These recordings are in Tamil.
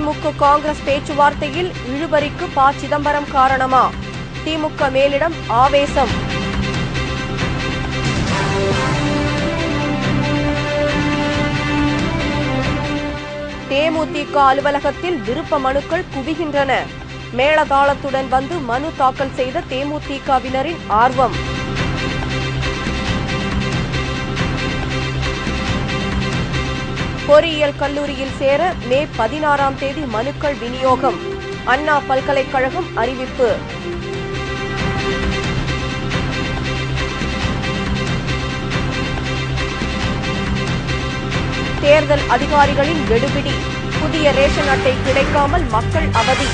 திமுக காங்கிரஸ் பேச்சுவார்த்தையில் இழுபறிக்கு ப. சிதம்பரம் காரணமா? திமுக மேலிடம் ஆவேசம். தேமுதிக அலுவலகத்தில் விருப்ப மனுக்கள் குவிகின்றன. மேளதாளத்துடன் வந்து மனு தாக்கல் செய்த தேமுதிகவினரின் ஆர்வம். பொறியியல் கல்லூரியில் சேர மே 16ஆம் தேதி மனுக்கள் விநியோகம். அண்ணா பல்கலைக்கழகம் அறிவிப்பு. தேர்தல் அதிகாரிகளின் கெடுபிடி. புதிய ரேஷன் அட்டை கிடைக்காமல் மக்கள் அவதி.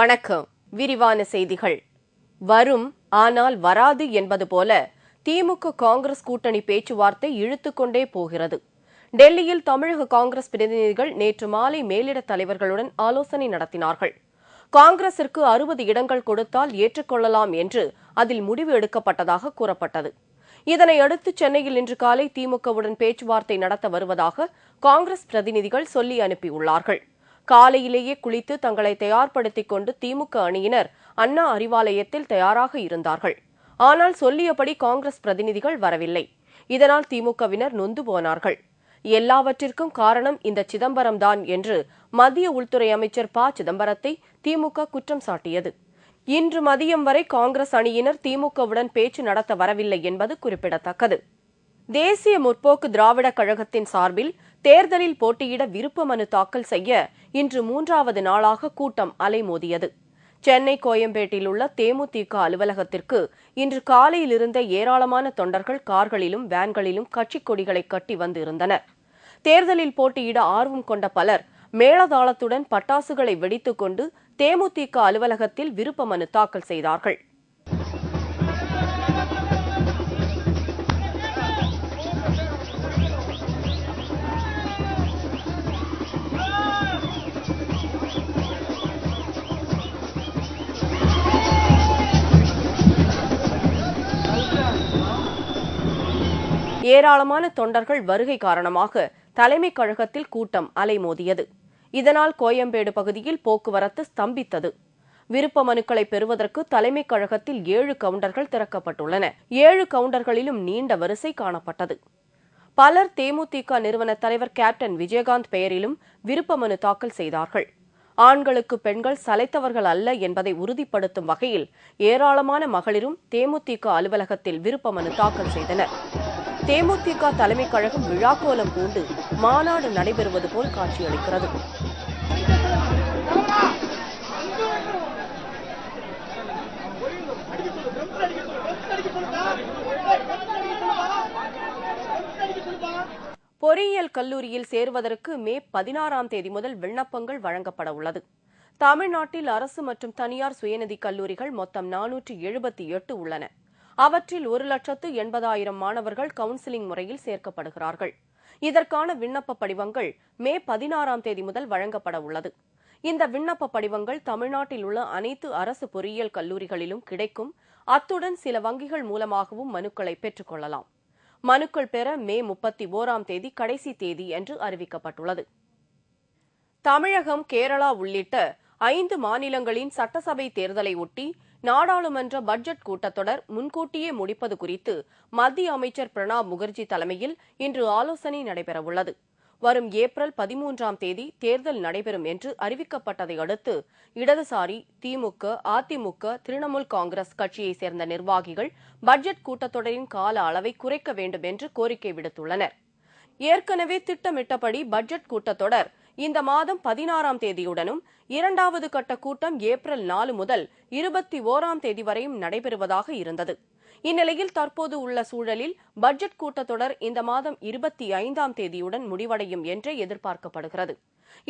வணக்கம். விரிவான செய்திகள். வரும் ஆனால் வராது என்பது போல திமுக காங்கிரஸ் கூட்டணி பேச்சுவார்த்தை இழுத்துக்கொண்டே போகிறது. டெல்லியில் தமிழக காங்கிரஸ் பிரதிநிதிகள் நேற்று மாலை மேலிட தலைவர்களுடன் ஆலோசனை நடத்தினார்கள். காங்கிரசிற்கு 60 இடங்கள் கொடுத்தால் ஏற்றுக்கொள்ளலாம் என்று அதில் முடிவு எடுக்கப்பட்டதாக கூறப்பட்டது. இதனையடுத்து சென்னையில் இன்று காலை திமுகவுடன் பேச்சுவார்த்தை நடத்த வருவதாக காங்கிரஸ் பிரதிநிதிகள் சொல்லி அனுப்பியுள்ளார்கள். காலையிலேயே குளித்து தங்களை தயார்படுத்திக் கொண்டு திமுக அணியினர் அண்ணா அறிவாலயத்தில் தயாராக இருந்தார்கள். ஆனால் சொல்லியபடி காங்கிரஸ் பிரதிநிதிகள் வரவில்லை. இதனால் திமுகவினர் நொந்து போனார்கள். எல்லாவற்றிற்கும் காரணம் இந்த சிதம்பரம்தான் என்று மத்திய உள்துறை அமைச்சர் ப. சிதம்பரத்தை திமுக குற்றம் சாட்டியது. இன்று மதியம் வரை காங்கிரஸ் அணியினர் திமுகவுடன் பேச்சு நடத்த வரவில்லை என்பது குறிப்பிடத்தக்கது. தேசிய முற்போக்கு திராவிடக் கழகத்தின் சார்பில் தேர்தலில் போட்டியிட விருப்ப மனு தாக்கல் செய்ய இன்று 3வது நாளாக கூட்டம் அலைமோதியது. சென்னை கோயம்பேட்டில் உள்ள தேமுதிக அலுவலகத்திற்கு இன்று காலையிலிருந்த ஏராளமான தொண்டர்கள் கார்களிலும் வேன்களிலும் கட்சிக் கொடிகளை கட்டி வந்து இருந்தனர். தேர்தலில் போட்டியிட ஆர்வம் கொண்ட பலர் மேளதாளத்துடன் பட்டாசுகளை வெடித்துக் கொண்டு தேமுதிக அலுவலகத்தில் விருப்ப மனு தாக்கல் செய்தார்கள். ஏராளமான தொண்டர்கள் வருகை காரணமாக தலைமைக் கழகத்தில் கூட்டம் அலைமோதியது. இதனால் கோயம்பேடு பகுதியில் போக்குவரத்து ஸ்தம்பித்தது. விருப்ப மனுக்களை பெறுவதற்கு தலைமைக் கழகத்தில் 7 கவுண்டர்கள் திறக்கப்பட்டுள்ளன. 7 கவுண்டர்களிலும் நீண்ட வரிசை காணப்பட்டது. பலர் தேமுதிக நிறுவன தலைவர் கேப்டன் விஜயகாந்த் பெயரிலும் விருப்ப மனு தாக்கல் செய்தார்கள். ஆண்களுக்கு பெண்கள் சளைத்தவர்கள் அல்ல என்பதை உறுதிப்படுத்தும் வகையில் ஏராளமான மகளிரும் தேமுதிக அலுவலகத்தில் விருப்ப மனு தாக்கல் செய்தனர். தேமுதிக தலைமைக் கழகம் விழாக்கோலம் பூண்டு மாநாடு நடைபெறுவது போல் காட்சியளிக்கிறது. பொறியியல் கல்லூரியில் சேருவதற்கு மே 16ஆம் தேதி முதல் விண்ணப்பங்கள் வழங்கப்பட உள்ளது. தமிழ்நாட்டில் அரசு மற்றும் தனியார் சுயநிதி கல்லூரிகள் மொத்தம் 478 உள்ளன. அவற்றில் 1,80,000 மாணவர்கள் கவுன்சிலிங் முறையில் சேர்க்கப்படுகிறார்கள். இதற்கான விண்ணப்ப படிவங்கள் மே 16ஆம் தேதி முதல் வழங்கப்பட உள்ளது. இந்த விண்ணப்ப படிவங்கள் தமிழ்நாட்டில் உள்ள அனைத்து அரசு பொறியியல் கல்லூரிகளிலும் கிடைக்கும். அத்துடன் சில வங்கிகள் மூலமாகவும் மனுக்களை பெற்றுக் கொள்ளலாம். மனுக்கள் பெற மே 31ஆம் தேதி கடைசி தேதி என்று அறிவிக்கப்பட்டுள்ளது. தமிழகம், கேரளா உள்ளிட்ட 5 மாநிலங்களின் சட்டசபை தேர்தலை ஒட்டி நாடாளுமன்ற பட்ஜெட் கூட்டத்தொடர் முன்கூட்டியே முடிப்பது குறித்து மத்திய அமைச்சர் பிரணாப் முகர்ஜி தலைமையில் இன்று ஆலோசனை நடைபெறவுள்ளது. வரும் ஏப்ரல் 13ஆம் தேதி தேர்தல் நடைபெறும் என்று அறிவிக்கப்பட்டதை அடுத்து இடதுசாரி, திமுக, அதிமுக, திரிணாமுல் காங்கிரஸ் கட்சியைச் சேர்ந்த நிர்வாகிகள் பட்ஜெட் கூட்டத்தொடரின் கால அளவை குறைக்க வேண்டும் என்று கோரிக்கை விடுத்துள்ளனர். ஏற்கனவே திட்டமிட்டபடி பட்ஜெட் கூட்டத்தொடர் இந்த மாதம் 16ஆம் தேதியுடனும் 2வது கட்ட கூட்டம் ஏப்ரல் 4 முதல் 21ஆம் தேதி வரையும் நடைபெறுவதாக இருந்தது. இந்நிலையில் தற்போது உள்ள சூழலில் பட்ஜெட் கூட்டத்தொடர் இந்த மாதம் 25ஆம் தேதியுடன் முடிவடையும் என்றே எதிர்பார்க்கப்படுகிறது.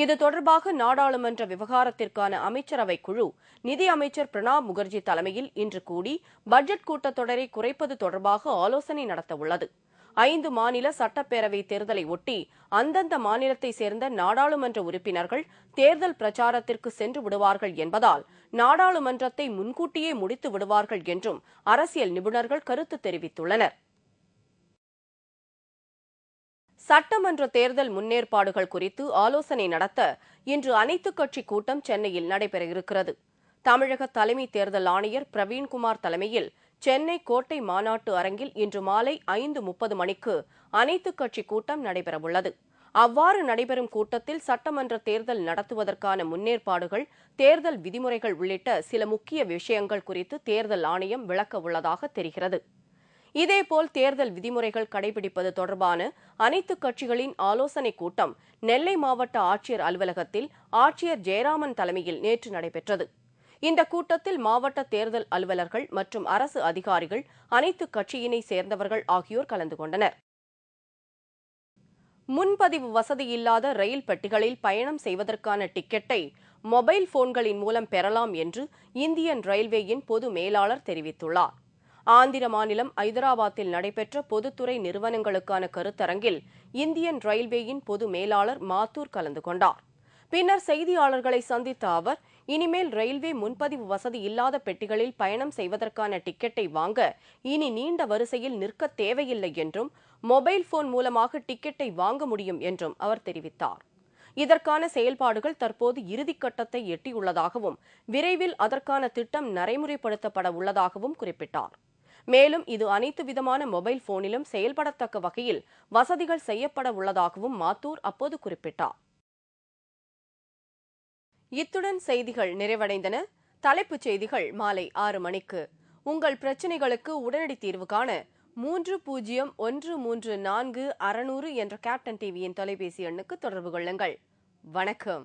இது தொடர்பாக நாடாளுமன்ற விவகாரத்திற்கான அமைச்சரவை குழு நிதி அமைச்சர் பிரணாப் முகர்ஜி தலைமையில் இன்று கூடி பட்ஜெட் கூட்டத்தொடரை குறைப்பது தொடர்பாக ஆலோசனை நடத்தவுள்ளது. 5 மாநில சட்டப்பேரவை தேர்தலை ஒட்டி அந்தந்த மாநிலத்தை சேர்ந்த நாடாளுமன்ற உறுப்பினர்கள் தேர்தல் பிரச்சாரத்திற்கு சென்று விடுவார்கள் என்பதால் நாடாளுமன்றத்தை முன்கூட்டியே முடித்து விடுவார்கள் என்றும் அரசியல் நிபுணர்கள் கருத்து தெரிவித்துள்ளனர். சட்டமன்ற தேர்தல் முன்னேற்பாடுகள் குறித்து ஆலோசனை நடத்த இன்று அனைத்துக் கட்சி கூட்டம் சென்னையில் நடைபெற இருக்கிறது. தமிழக தலைமை தேர்தல் ஆணையர் பிரவீன்குமார் தலைமையில் சென்னை கோட்டை மாநாட்டு அரங்கில் இன்று மாலை 5:30 மணிக்கு அனைத்துக் கட்சி கூட்டம் நடைபெறவுள்ளது. அவ்வாறு நடைபெறும் கூட்டத்தில் சட்டமன்ற தேர்தல் நடத்துவதற்கான முன்னேற்பாடுகள், தேர்தல் விதிமுறைகள் உள்ளிட்ட சில முக்கிய விஷயங்கள் குறித்து தேர்தல் ஆணையம் விளக்க உள்ளதாக தெரிகிறது. இதேபோல் தேர்தல் விதிமுறைகள் கடைபிடிப்பது தொடர்பான அனைத்துக் கட்சிகளின் ஆலோசனைக் கூட்டம் நெல்லை மாவட்ட ஆட்சியர் அலுவலகத்தில் ஆட்சியர் ஜெயராமன் தலைமையில் நேற்று நடைபெற்றது. இந்த கூட்டத்தில் மாவட்ட தேர்தல் அலுவலர்கள் மற்றும் அரசு அதிகாரிகள், அனைத்துக் கட்சியினை சேர்ந்தவர்கள் ஆகியோர் கலந்து கொண்டனர். முன்பதிவு வசதியில்லாத ரயில் பெட்டிகளில் பயணம் செய்வதற்கான டிக்கெட்டை மொபைல் போன்களின் மூலம் பெறலாம் என்று இந்தியன் ரயில்வேயின் பொது மேலாளர் தெரிவித்துள்ளார். ஆந்திர மாநிலம் ஐதராபாத்தில் நடைபெற்ற பொதுத்துறை நிறுவனங்களுக்கான கருத்தரங்கில் இந்தியன் ரயில்வேயின் பொது மேலாளர் மாத்தூர் கலந்து கொண்டார். பின்னர் செய்தியாளர்களை சந்தித்த அவர், இனிமேல் ரயில்வே முன்பதிவு வசதி இல்லாத பெட்டிகளில் பயணம் செய்வதற்கான டிக்கெட்டை வாங்க இனி நீண்ட வரிசையில் நிற்க தேவையில்லை என்றும், மொபைல் போன் மூலமாக டிக்கெட்டை வாங்க முடியும் என்றும் அவர் தெரிவித்தார். இதற்கான செயல்பாடுகள் தற்போது இறுதிக்கட்டத்தை எட்டியுள்ளதாகவும், விரைவில் அதற்கான திட்டம் நடைமுறைப்படுத்தப்பட உள்ளதாகவும் குறிப்பிட்டார். மேலும் இது அனைத்து விதமான மொபைல் போனிலும் செயல்படத்தக்க வகையில் வசதிகள் செய்யப்பட உள்ளதாகவும் மாத்தூர் அப்போது குறிப்பிட்டார். இத்துடன் செய்திகள் நிறைவடைந்தன. தலைப்புச் செய்திகள் மாலை 6 மணிக்கு. உங்கள் பிரச்சினைகளுக்கு உடனடி தீர்வு காண 30134600 என்ற கேப்டன் டிவியின் தொலைபேசி எண்ணுக்கு தொடர்பு கொள்ளுங்கள். வணக்கம்.